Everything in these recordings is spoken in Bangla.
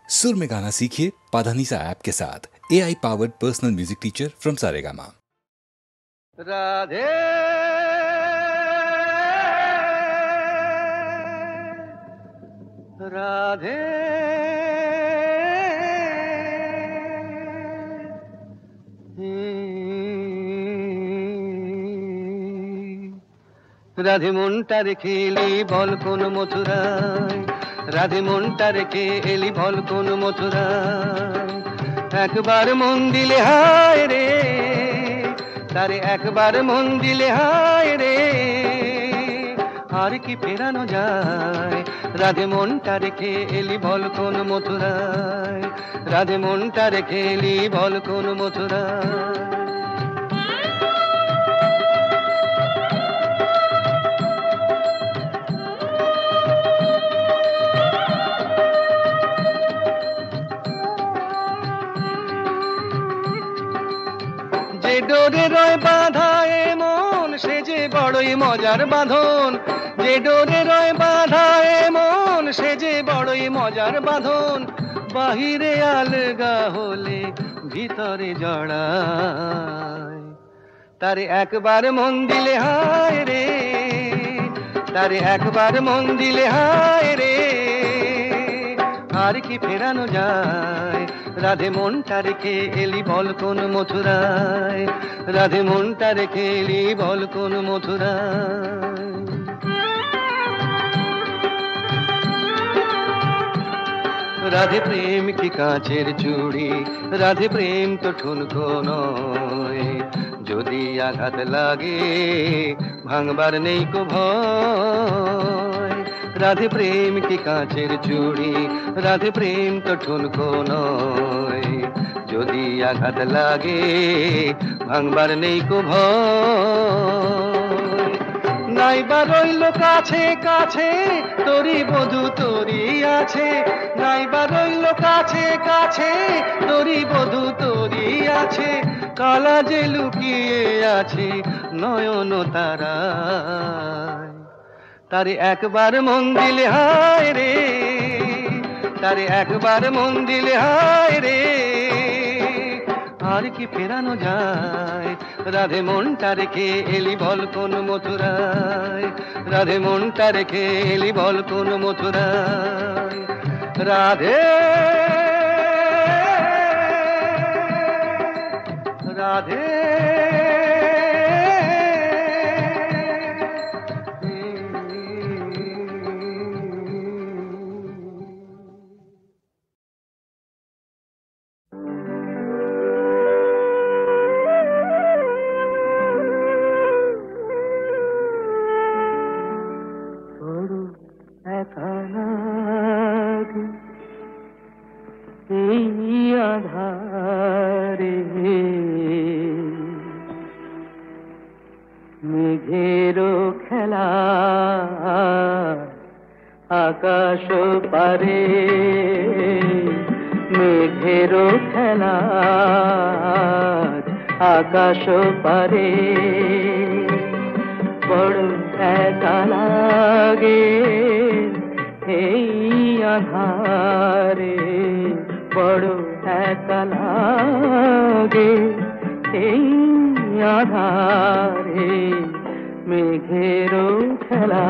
सुर में गाना सीखिए पाधानीसा ऐप के साथ। AI powered personal music teacher from Saregama. Radhe Radhe Radhe মনটা রেখে এলি বল কোন মথুরায়, রাধে মনটা রেখে এলি বল কোন মথুরায়। একবার মন দিলে হায় রে, তারে একবার মন দিলে হায় রে, আর কি ফেরানো যায়। রাধে মনটা রেখে এলি বল কোন মথুরায়, রাধে মনটা রেখে এলি বল কোন মথুরায়। যে ডোরে রয় বাঁধা এ মন সে যে বড়ই মজার বাঁধন, যে ডোরে রয় বাঁধা এ মন সে যে বড়ই মজার বাঁধন। বাহিরে আলগা হলে ভিতরে জড়ায়, তারে একবার মন দিলে হায় রে, তারে একবার মন দিলে হায় রে, আর কি ফেরানো যায়। রাধে মনটা রেখে এলি বল কোন মথুরায়, রাধে মনটা রেখে এলি বল কোন মথুরায়। রাধে প্রেম কি কাঁচের চুড়ি, রাধে প্রেম তো ঠুনকো নয়। যদি আঘাত লাগে ভাঙবার নেই কো ভয়। রাধে প্রেম কি কাঁচের চুড়ি, রাধে প্রেম তো ঠুনকো নয়। যদি আঘাত লাগে ভাঙবার নেই কো ভয়। নাইবা রইল কাছে কাছে তোরি বধূ তোরি আছে, নাইবা রইল কাছে কাছে তোরি বধূ তোরি আছে। কালা যে লুকিয়ে আছে নয়ন তারায়, তারে একবার মন দিলে হায় রে, তারে একবার মন দিলে হায় রে, আর কি ফেরানো যায়। রাধে মনটা রেখে এলি বল কোন মথুরায়, রাধে মনটা রেখে এলি বল কোন মথুরায়। রাধে রাধে আধারে মেঘেরো খেলা আকাশ পারে, মেঘেরো খেলা আকাশ পারে। বড় একা লাগে এই আধারে, বড় একা লাগে এই আধারে। মেঘেরও খেলা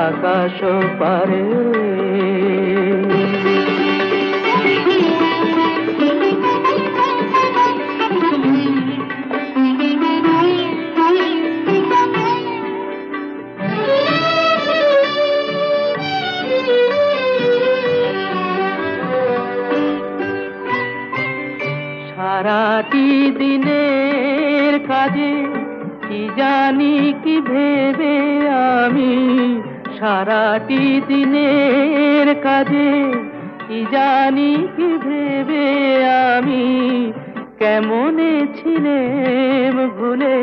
আকাশ পারে। সারাটি দিনের কাজে কি জানি কি ভেবে আমি, সারাটি দিনের কাজে কি জানি কি ভেবে আমি। কেমনে ছিলেম ভুলে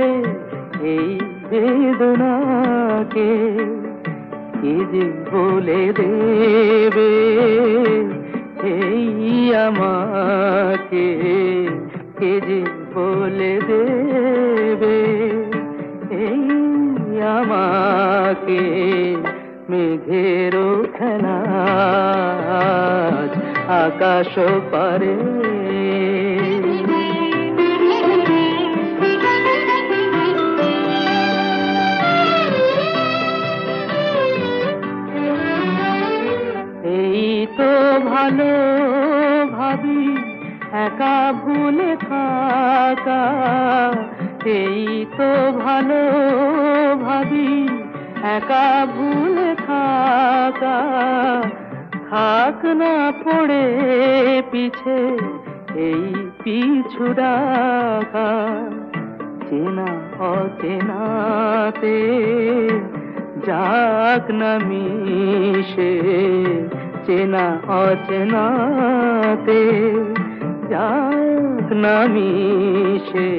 এই বেদনাকে, কি যে বলে দেবে এই আমাকে, কে যে বলে দেবে এই আমাকে। মেঘেরও খেলা আকাশ পারে। এই তো ভালো ভাবি একা ভুলে থাকা, এই তো ভালো ভাবি একা ভুলে থাকা, থাক না পড়ে পিছে এই পিছু ডাকা। চেনা অচেনাতে যাক না মিশে, চেনা অচেনাতে যাক না মিশে,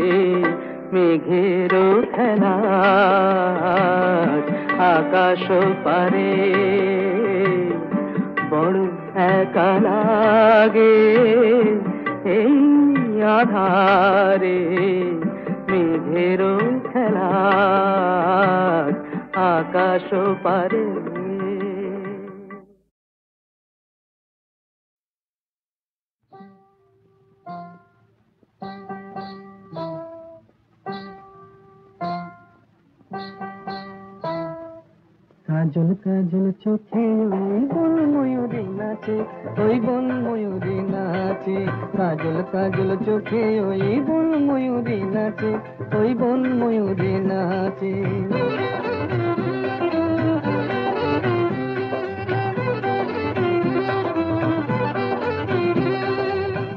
মেঘেরও খেলা আকাশ পারে। বড় একা লাগে এই আধারে, মেঘেরও খেলা আকাশ পারে। কাজল কাজল চোখে ওই বন ময়ূরী নাচে, ওই বন ময়ূরী নাচে। কাজল কাজল চোখে ওই বন ময়ূরী নাচে, ওই বন ময়ূরী নাচে।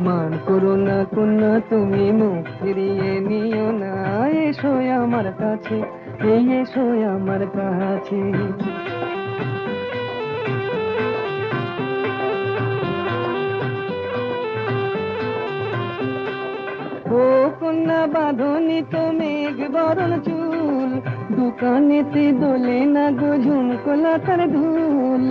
মান করো না কন্যা তুমি, মুখ ফিরিয়ে নিও না, এসো আমার কাছে, এই এসো আমার কাছে। ও কন্যা বাঁধনি তো মেঘ বরণ চুল, দোকানেতে দোলে না গো ঝুমকো লতার ধুল।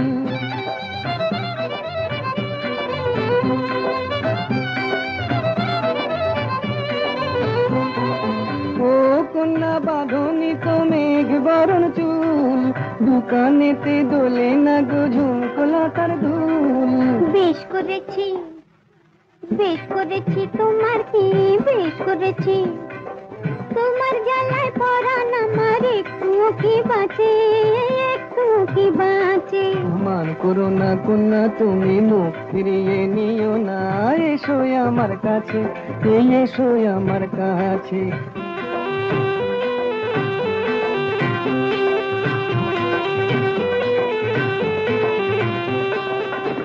ও কন্যা বাঁধনি তো মেঘ বরণ চুল, দোকানেতে দোলে না গো ঝুমকো লতার ধুল। বেশ করেছি বেশ করেছি তোমার কি বেশ করেছি, তোমার জ্বালায় পরাণ আমার একটু কি বাঁচে, একটু কি বাঁচে। মান করো না কন্যা তুমি, মুখ ফিরিয়ে নিও না, এসো আমার কাছে, এই এসো আমার কাছে।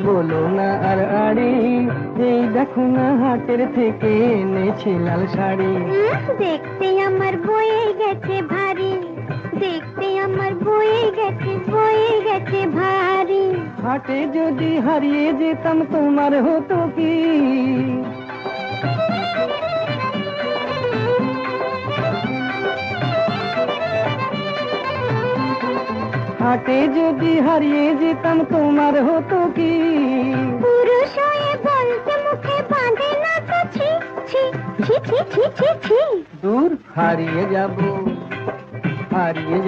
বলো না আর আড়ি, এই দেখো না হাটের থেকে এনেছি লাল শাড়ি। দেখতে আমার বয়ে গেছে ভারী, দেখতে আমার বয়ে গেছে ভারী। হাটে যদি হারিয়ে যেতাম তোমার হতো কি, হাটে যদি হারিয়ে যেতাম তোমার হতো কি। পুরুষ হয়ে বলতে মুখে বাঁধে না তো ছি ছি ছি ছি ছি ছি ছি। দূর হারিয়ে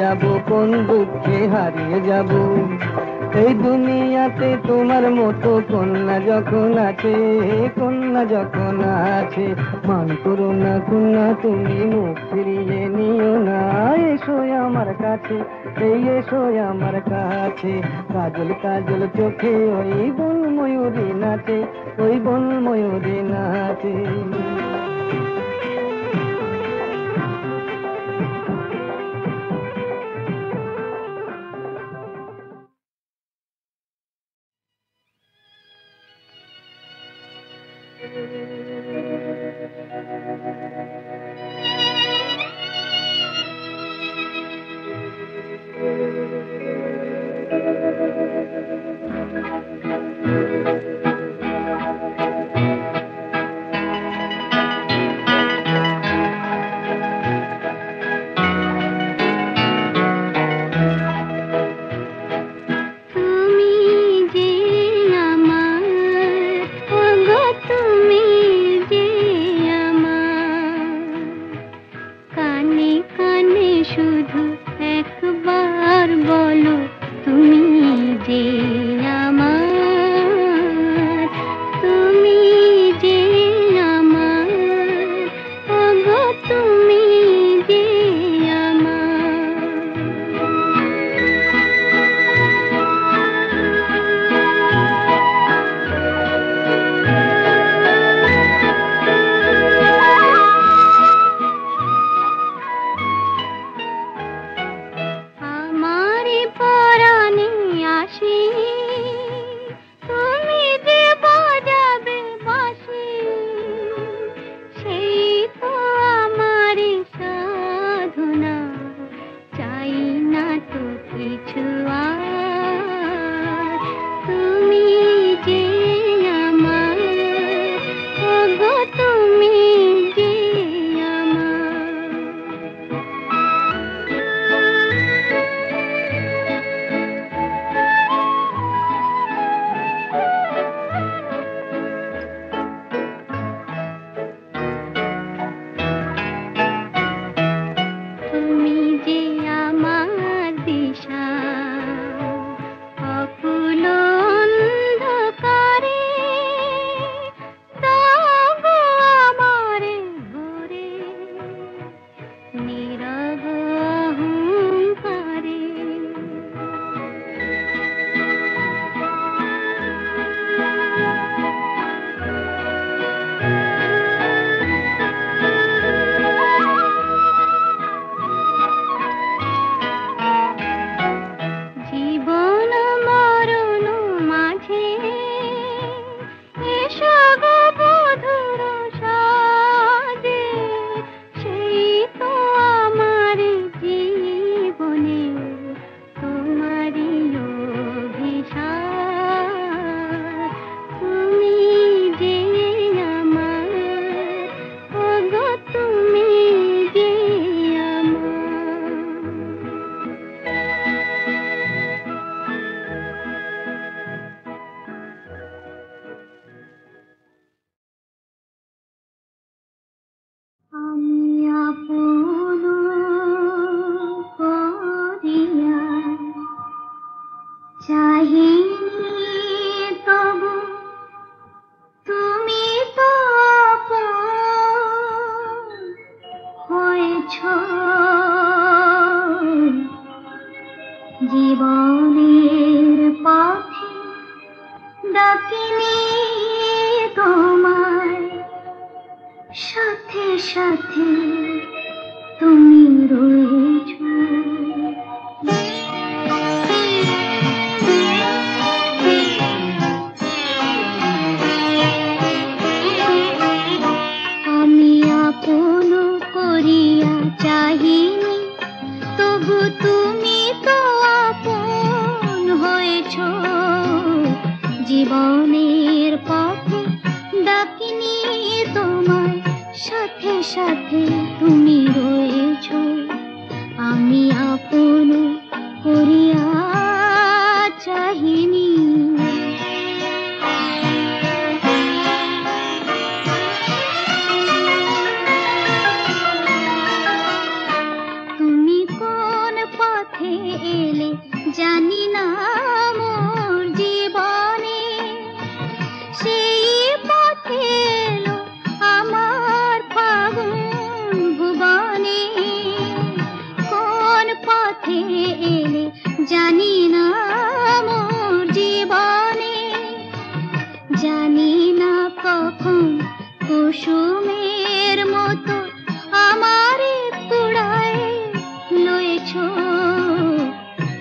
যাব কোন দুঃখে হারিয়ে যাব, এই দুনিয়াতে তোমার মতো কন্যা যখন আছে, কন্যা যখন আছে। মান করো না কন্যা তুমি, মুখ ফিরিয়ে নিও না, এসো আমার কাছে, এই এসো আমার কাছে। কাজল কাজল চোখে ওই বন ময়ূরী নাচে, ওই বন ময়ূরী নাচে। তুমি যে আমার ডাকিনি তোমায় সাথে সাথে তুমি রয়েছো। আমি আপন করিয়া চাহিনি, তবু তুমি তো আপন হয়েছো। জীবনের পথে ডাকিনি তোমায় সাথে সাথে তুমি রয়েছো। আমি আপন করিয়া চাহিনি। তুমি কোন পথে এলে জানি না মোর জীবনে, সেই পথে এলো আমার ফাগুন ভুবনে। কোন পথে এলে জানি না মোর জীবনে, জানি না কখন কুসুমের মতো আমারে কুড়ায় লয়েছো।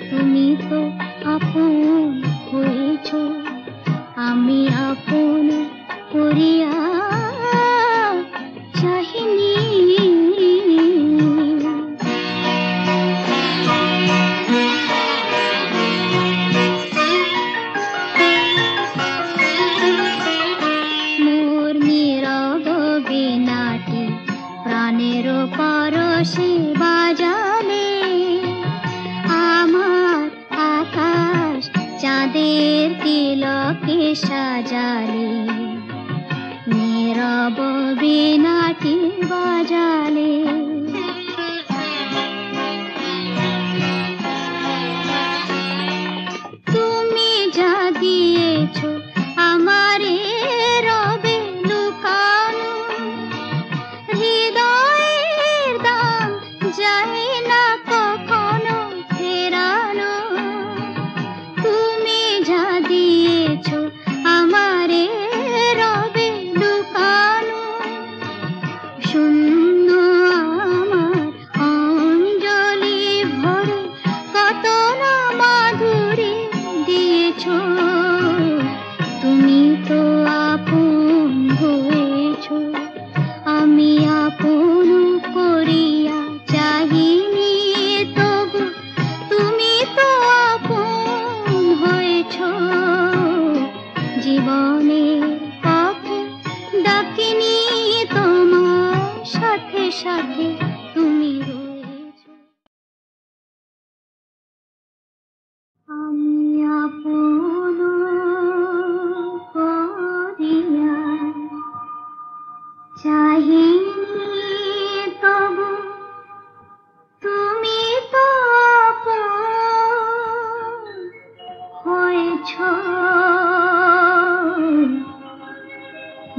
তুমি তো আপন হয়েছো। আমি আপন করিয়া চাহিনি। মোর নীরব বীণাটি প্রাণের পরশে বাজালে, আমার আকাশ চাঁদের তিলকে সাজালে। নীরব বীণাটি বাজালে, তুমি যা দিয়েছো আমারে রবে লুকানো। হৃদয়ের দাম যায় না কখনো ফেরানো। তুমি যা দিয়েছো আমারে রবে লুকানো। শূন্য আমার অঞ্জলি ভরে কত না মাধুরী দিয়েছো। তুমি তো আপন হয়েছো। আমি আপন করিয়া চাহিনি, তবু তুমি তো আপন হয়েছো। জীবনের পথে ডাকিনি তোমার সাথে সাথে তুমি রয়েছো। আমি আপন করিয়া চাহিনি, তবু তুমি তো আপন হয়েছো।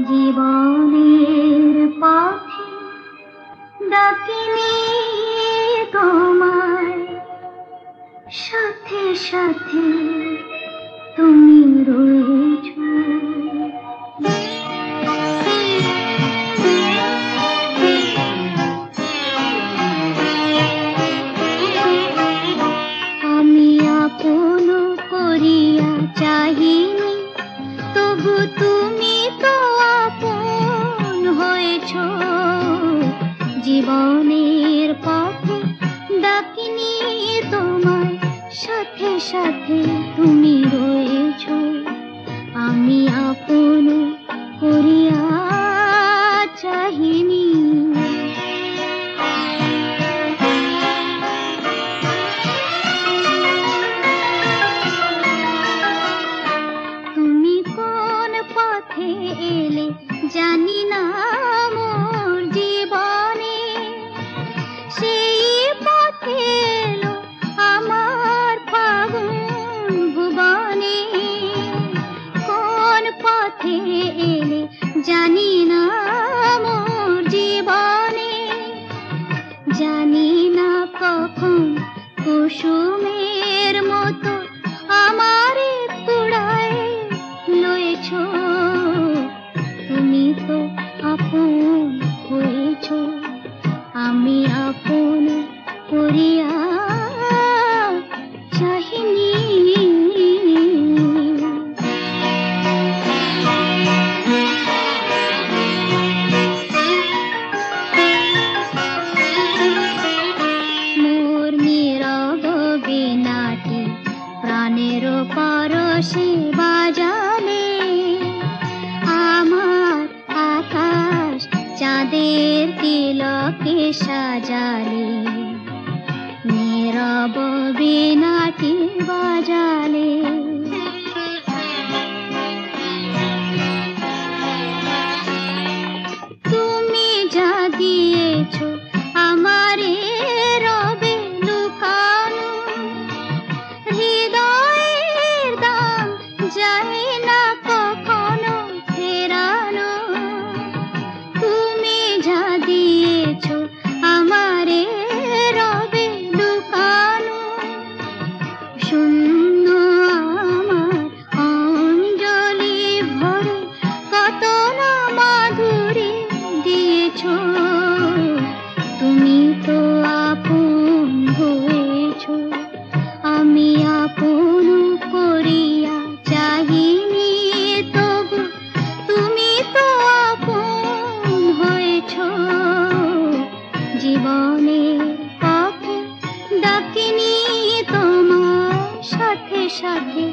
জীবনের পথে ডাকিনি তোমায় সাথে সাথে তুমি রয়েছো। আমি আপন করিয়া চাহিনি, তবু তুমি তো আপন হয়েছো। জীবনের পথে ডাকিনি তোমায় সাথে সাথে তুমি রয়েছো। আমি আপন করিয়া চাহিনি। তুমি কোন পথে এলে জানি না মোর জীবনে, সেই পথে এলো আমার ফাগুন ভুবনে। কোন পথে এলে জানি না মোর জীবনে, জানি না কখন কুসুমের মতো আমারে কুড়ায় লয়েছো। ফুলের তিলকে সাজালে, নীরব বীণাটি বাজালে। তুমি যা দিয়েছ আমারে রবে লুকানো, হৃদয়ের দাম যায় না কখনো ফেরানো। তুমি যা দিয়েছ আমারে রবে লুকানো, শূন্য আমার অঞ্জলি ভরে কত না মাধুরী দিয়েছ। তুমি তো আপন হয়েছ, আমি আপন করিয়া চাহিনি তবু তুমি তো আপন হয়েছ। জীবনের পথে ডাকিনি তোমার সাথে সাথে